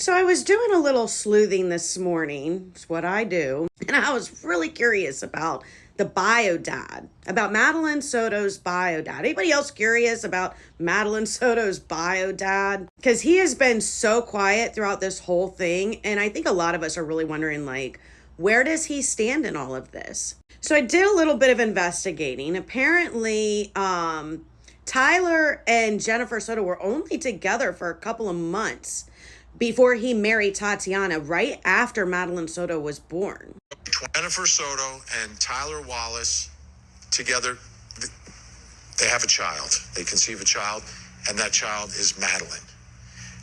So I was doing a little sleuthing this morning. It's what I do. And I was really curious about the bio dad, about Madeline Soto's bio dad. Anybody else curious about Madeline Soto's bio dad? Because he has been so quiet throughout this whole thing. And I think a lot of us are really wondering, like, where does he stand in all of this? So I did a little bit of investigating. Apparently, Tyler and Jennifer Soto were only together for a couple of months before he married Tatiana, right after Madeline Soto was born. Jennifer Soto and Tyler Wallace together, they have a child. They conceive a child, and that child is Madeline.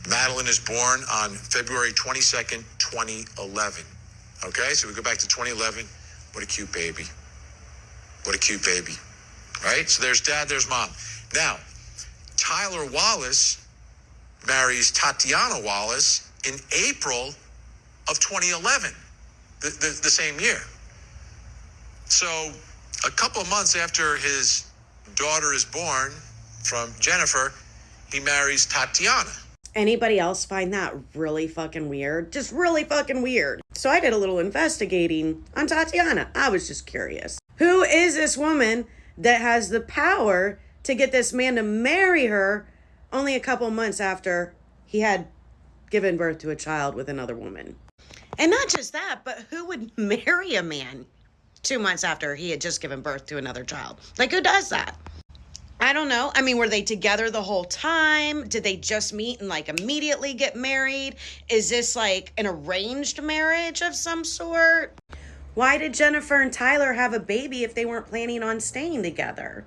Madeline is born on February 22nd, 2011. Okay, so we go back to 2011. What a cute baby. What a cute baby. Right? So there's dad, there's mom. Now, Tyler Wallace marries Tatiana Wallace in April of 2011, the same year. So a couple of months after his daughter is born from Jennifer, he marries Tatiana. Anybody else find that really fucking weird? Just really fucking weird. So I did a little investigating on Tatiana. I was just curious. Who is this woman that has the power to get this man to marry her only a couple months after he had given birth to a child with another woman? And not just that, but who would marry a man 2 months after he had just given birth to another child? Like, who does that? I don't know. I mean, were they together the whole time? Did they just meet and like immediately get married? Is this like an arranged marriage of some sort? Why did Jennifer and Tyler have a baby if they weren't planning on staying together?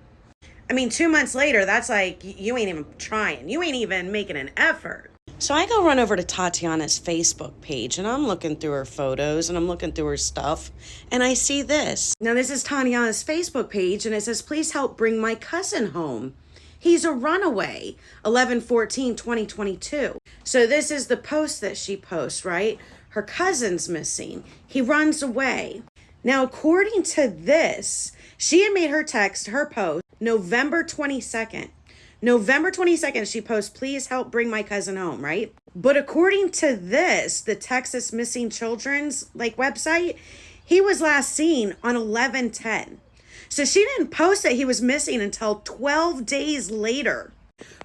I mean, 2 months later, that's like, you ain't even trying. You ain't even making an effort. So I go run over to Tatiana's Facebook page and I'm looking through her photos and I'm looking through her stuff and I see this. Now this is Tatiana's Facebook page and it says, please help bring my cousin home. He's a runaway, 11/14/2022. So this is the post that she posts, right? Her cousin's missing. He runs away. Now, according to this, she had made her post November 22nd. November 22nd, she posts, please help bring my cousin home, right? But according to this, the Texas Missing Children's website, he was last seen on 11/10. So she didn't post that he was missing until 12 days later,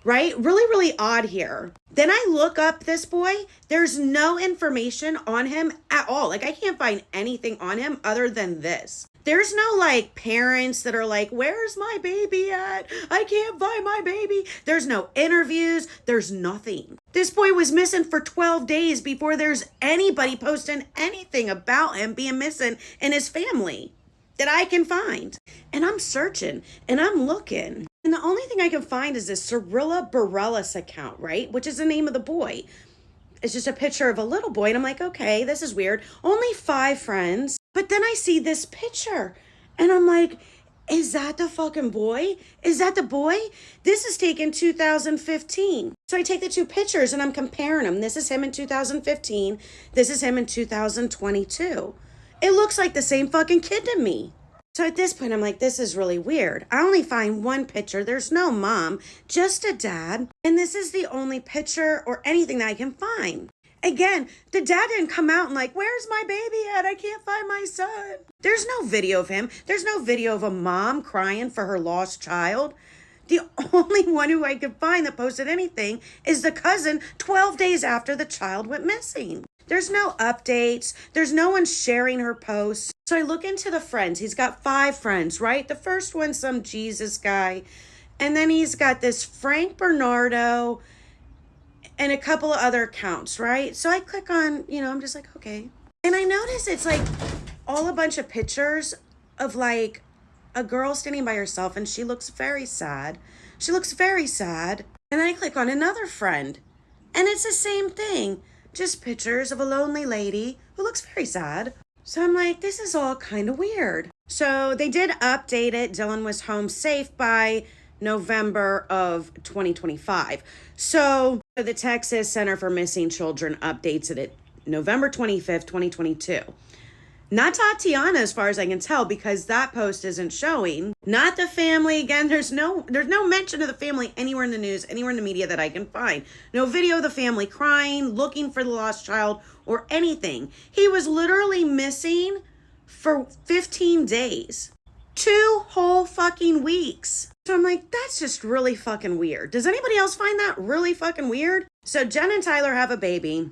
right? Really, really odd here. Then I look up this boy. There's no information on him at all. Like, I can't find anything on him other than this. There's no parents that are like, where's my baby at? I can't find my baby. There's no interviews. There's nothing. This boy was missing for 12 days before there's anybody posting anything about him being missing in his family that I can find. And I'm searching and I'm looking. And the only thing I can find is this Cirilla Bareilles account, right? Which is the name of the boy. It's just a picture of a little boy. And I'm like, okay, this is weird. Only 5 friends. But then I see this picture and I'm like, is that the fucking boy? Is that the boy? This is taken 2015. So I take the 2 pictures and I'm comparing them. This is him in 2015. This is him in 2022. It looks like the same fucking kid to me. So at this point, I'm like, this is really weird. I only find 1 picture. There's no mom, just a dad. And this is the only picture or anything that I can find. Again, the dad didn't come out and where's my baby at? I can't find my son. There's no video of him. There's no video of a mom crying for her lost child. The only one who I could find that posted anything is the cousin 12 days after the child went missing. There's no updates. There's no one sharing her posts. So I look into the friends. He's got 5 friends, right? The first one's some Jesus guy. And then he's got this Frank Bernardo and a couple of other accounts, right? So I click on, I'm just like, okay. And I notice it's all a bunch of pictures of a girl standing by herself and she looks very sad. She looks very sad. And then I click on another friend and it's the same thing. Just pictures of a lonely lady who looks very sad. So I'm like, this is all kind of weird. So they did update it. Dylan was home safe by November of 2025. So the Texas Center for Missing Children updates it at November 25th, 2022. Not Tatiana, as far as I can tell, because that post isn't showing. Not the family. Again, there's no mention of the family anywhere in the news, anywhere in the media that I can find. No video of the family crying, looking for the lost child, or anything. He was literally missing for 15 days. 2 whole fucking weeks. So I'm like, that's just really fucking weird. Does anybody else find that really fucking weird? So Jen and Tyler have a baby.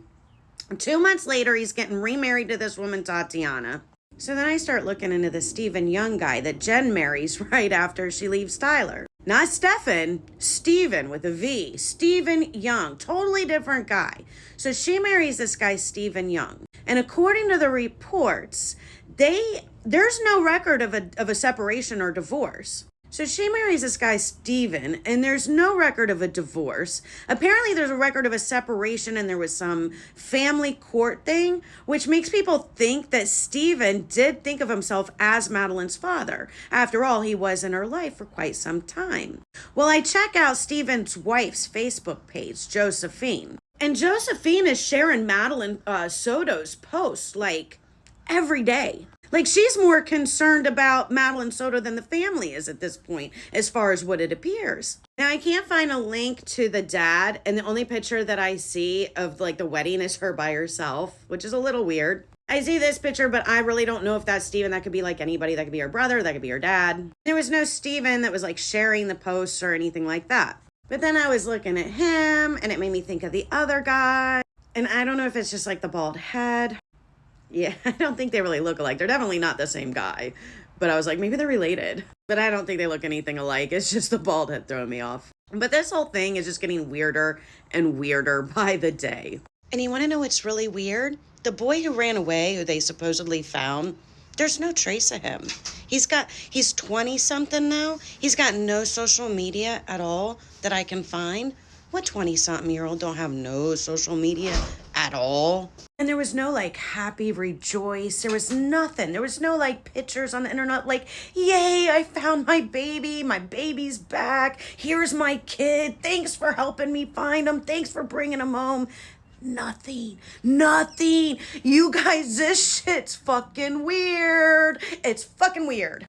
2 months later, he's getting remarried to this woman, Tatiana. So then I start looking into the Stephen Young guy that Jen marries right after she leaves Tyler. Not Stefan, Stephen with a V. Stephen Young, totally different guy. So she marries this guy, Stephen Young. And according to the reports, there's no record of a separation or divorce. So she marries this guy, Steven, and there's no record of a divorce. Apparently there's a record of a separation and there was some family court thing, which makes people think that Steven did think of himself as Madeline's father. After all, he was in her life for quite some time. Well, I check out Steven's wife's Facebook page, Josephine. And Josephine is sharing Madeline Soto's posts like every day. Like, she's more concerned about Madeline Soto than the family is at this point, as far as what it appears. Now, I can't find a link to the dad, and the only picture that I see of, like, the wedding is her by herself, which is a little weird. I see this picture, but I really don't know if that's Steven. That could be, like, anybody. That could be her brother. That could be her dad. There was no Steven that was, like, sharing the posts or anything like that. But then I was looking at him, and it made me think of the other guy. And I don't know if it's just, like, the bald head. Yeah, I don't think they really look alike. They're definitely not the same guy. But I was like, maybe they're related. But I don't think they look anything alike. It's just the bald head throwing me off. But this whole thing is just getting weirder and weirder by the day. And you want to know what's really weird? The boy who ran away, who they supposedly found, there's no trace of him. He's 20-something now. He's got no social media at all that I can find. What 20-something-year-old don't have no social media at all? And there was no, like, happy rejoice. There was nothing. There was no, like, pictures on the internet like, yay, I found my baby. My baby's back. Here's my kid. Thanks for helping me find him. Thanks for bringing him home. Nothing. You guys, this shit's fucking weird. It's fucking weird.